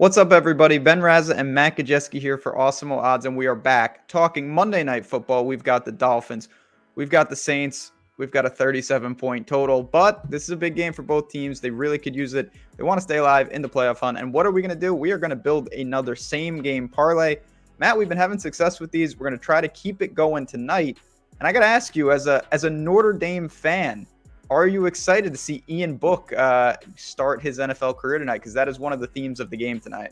What's up, everybody? Ben Raza and Matt Gajeski here for Awesemo Odds, and we are back talking Monday Night Football. We've got the Dolphins, we've got the Saints, we've got a 37-point total, but this is a big game for both teams. They really could use it. They want to stay alive in the playoff hunt, and what are we going to do? We are going to build another same-game parlay. Matt, we've been having success with these. We're going to try to keep it going tonight, and I got to ask you, as a Notre Dame fan, are you excited to see Ian Book start his NFL career tonight? Because that is one of the themes of the game tonight.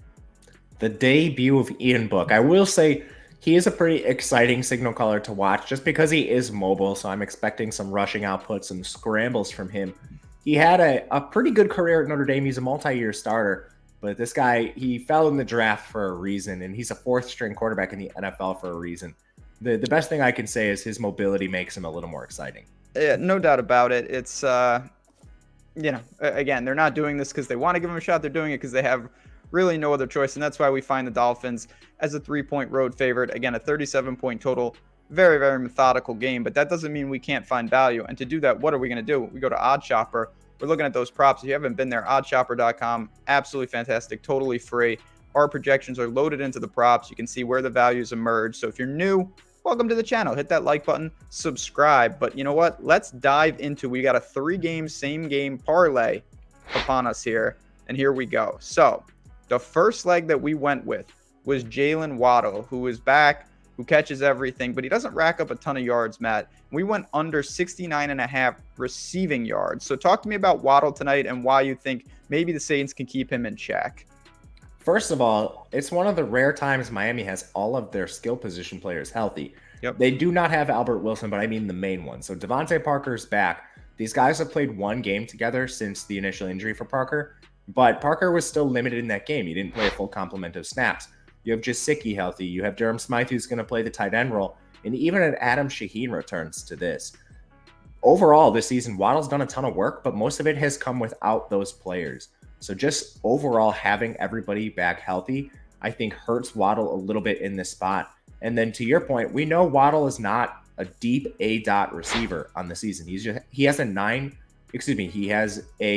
The debut of Ian Book. I will say he is a pretty exciting signal caller to watch just because he is mobile. So I'm expecting some rushing outputs and scrambles from him. He had a pretty good career at Notre Dame. He's a multi-year starter. But this guy, he fell in the draft for a reason. And he's a fourth-string quarterback in the NFL for a reason. The best thing I can say is his mobility makes him a little more exciting. Yeah, no doubt about it. It's, again, they're not doing this because they want to give him a shot. They're doing it because they have really no other choice. And that's why we find the Dolphins as a 3-point road favorite. Again, a 37-point total. Very, very methodical game. But that doesn't mean we can't find value. And to do that, what are we going to do? We go to OddsShopper. We're looking at those props. If you haven't been there, oddshopper.com. Absolutely fantastic. Totally free. Our projections are loaded into the props. You can see where the values emerge. So if you're new, welcome to the channel. Hit that like button, subscribe. But you know what? Let's dive into, we got a 3-game, same-game parlay upon us here. And here we go. So the first leg that we went with was Jalen Waddle, who is back, who catches everything, but he doesn't rack up a ton of yards, Matt. We went under 69.5 receiving yards. So talk to me about Waddle tonight and why you think maybe the Saints can keep him in check. First of all, it's one of the rare times Miami has all of their skill position players healthy. Yep. They do not have Albert Wilson, but I mean the main one. So Devontae Parker's back. These guys have played one game together since the initial injury for Parker, but Parker was still limited in that game. He didn't play a full complement of snaps. You have Gesicki healthy. You have Durham Smythe, who's going to play the tight end role, and even an Adam Shaheen returns to this. Overall, this season, Waddle's done a ton of work, but most of it has come without those players. So just overall having everybody back healthy, I think hurts Waddle a little bit in this spot. And then to your point, we know Waddle is not a deep A-dot receiver on the season. He has a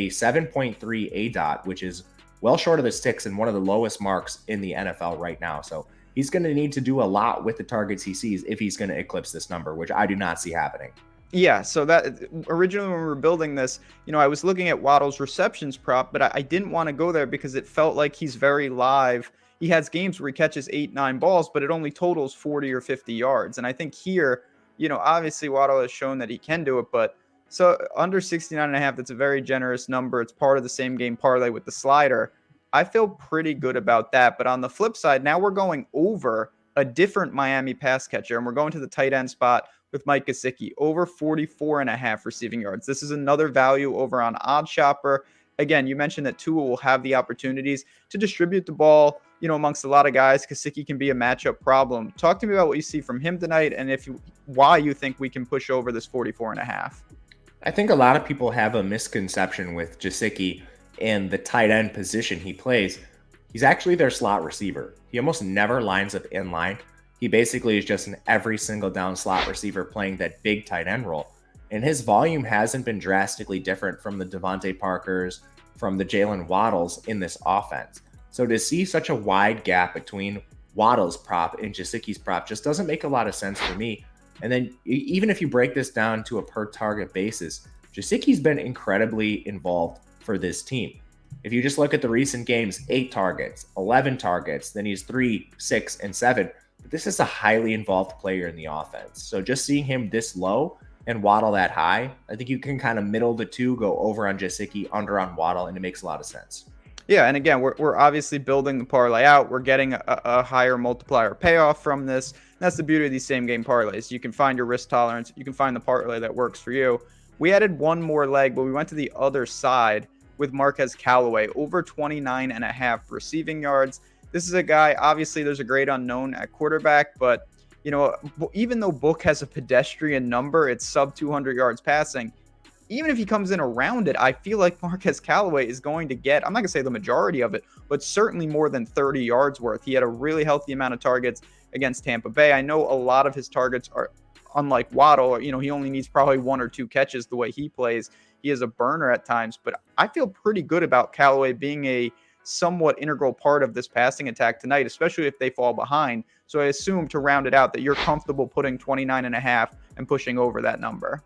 7.3 A-dot, which is well short of the 6 and one of the lowest marks in the NFL right now. So he's going to need to do a lot with the targets he sees if he's going to eclipse this number, which I do not see happening. Yeah, so that originally when we were building this, I was looking at Waddle's receptions prop, but I didn't want to go there because it felt like he's very live. He has games where he catches 8-9 balls, but it only totals 40 or 50 yards. And I think here, obviously Waddle has shown that he can do it, but so under 69.5, that's a very generous number. It's part of the same game parlay with the slider. I feel pretty good about that. But on the flip side, now we're going over a different Miami pass catcher, and we're going to the tight end spot with Mike Gesicki, over 44.5 receiving yards. This is another value over on OddsShopper. Again, you mentioned that Tua will have the opportunities to distribute the ball, amongst a lot of guys. Gesicki can be a matchup problem. Talk to me about what you see from him tonight and why you think we can push over this 44.5. I think a lot of people have a misconception with Gesicki and the tight end position he plays. He's actually their slot receiver. He almost never lines up in line. He basically is just an every single down slot receiver playing that big tight end role. And his volume hasn't been drastically different from the Devontae Parkers, from the Jalen Waddles in this offense. So to see such a wide gap between Waddle's prop and Gesicki's prop just doesn't make a lot of sense for me. And then even if you break this down to a per target basis, Gesicki's been incredibly involved for this team. If you just look at the recent games, 8 targets, 11 targets, then he's 3, 6, and 7. This is a highly involved player in the offense. So just seeing him this low and Waddle that high, I think you can kind of middle the two, go over on Gesicki, under on Waddle, and it makes a lot of sense. Yeah, and again, we're obviously building the parlay out. We're getting a higher multiplier payoff from this. And that's the beauty of these same game parlays. You can find your risk tolerance. You can find the parlay that works for you. We added one more leg, but we went to the other side with Marquez Callaway, over 29.5 receiving yards. This is a guy, obviously there's a great unknown at quarterback, but even though Book has a pedestrian number, it's sub 200 yards passing. Even if he comes in around it, I feel like Marquez Callaway is going to get, I'm not going to say the majority of it, but certainly more than 30 yards worth. He had a really healthy amount of targets against Tampa Bay. I know a lot of his targets are, unlike Waddle, he only needs probably 1 or 2 catches the way he plays. He is a burner at times, but I feel pretty good about Callaway being a somewhat integral part of this passing attack tonight, especially if they fall behind. So I assume, to round it out, that you're comfortable putting 29.5 and pushing over that number.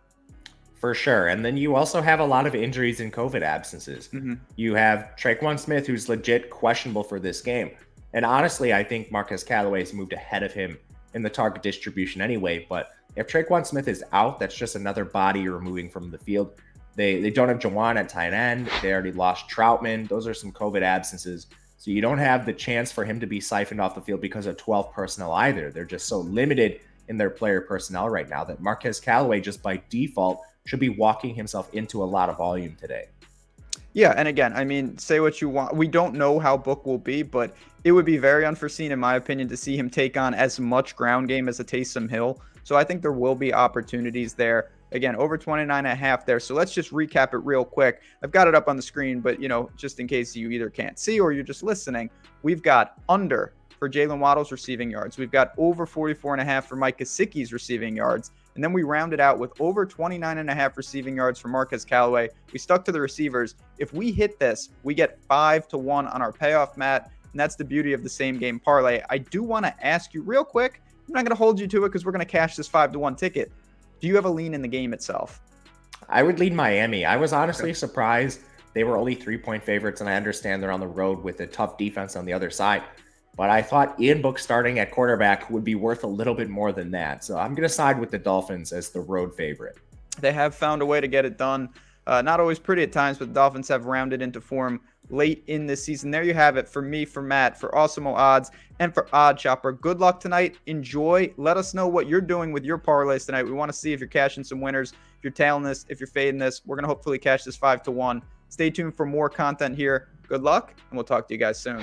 For sure. And then you also have a lot of injuries and COVID absences. You have Tre'Quan Smith, who's legit questionable for this game. And honestly, I think Marquez Callaway has moved ahead of him in the target distribution anyway. But if Tre'Quan Smith is out, that's just another body you're removing from the field. They don't have Juwan at tight end. They already lost Troutman. Those are some COVID absences. So you don't have the chance for him to be siphoned off the field because of 12 personnel either. They're just so limited in their player personnel right now that Marquez Callaway, just by default, should be walking himself into a lot of volume today. Yeah, and again, I mean, say what you want. We don't know how Book will be, but it would be very unforeseen, in my opinion, to see him take on as much ground game as a Taysom Hill. So I think there will be opportunities there. Again, over 29.5 there. So let's just recap it real quick. I've got it up on the screen, but, just in case you either can't see or you're just listening, we've got under for Jalen Waddle's receiving yards. We've got over 44.5 for Mike Gesicki's receiving yards. And then we rounded out with over 29.5 receiving yards for Marquez Callaway. We stuck to the receivers. If we hit this, we get 5-1 on our payoff, Matt. And that's the beauty of the same game parlay. I do want to ask you real quick. I'm not going to hold you to it because we're going to cash this 5-1 ticket. Do you have a lean in the game itself? I would lead Miami. I was honestly surprised they were only 3-point favorites, and I understand they're on the road with a tough defense on the other side. But I thought Ian Book starting at quarterback would be worth a little bit more than that. So I'm going to side with the Dolphins as the road favorite. They have found a way to get it done. Not always pretty at times, but the Dolphins have rounded into form late in this season. There you have it for me, for Matt, for Awesemo Odds, and for Odd Chopper. Good luck tonight. Enjoy. Let us know what you're doing with your parlays tonight. We want to see if you're cashing some winners, if you're tailing this, if you're fading this. We're going to hopefully cash this 5-1. Stay tuned for more content here. Good luck, and we'll talk to you guys soon.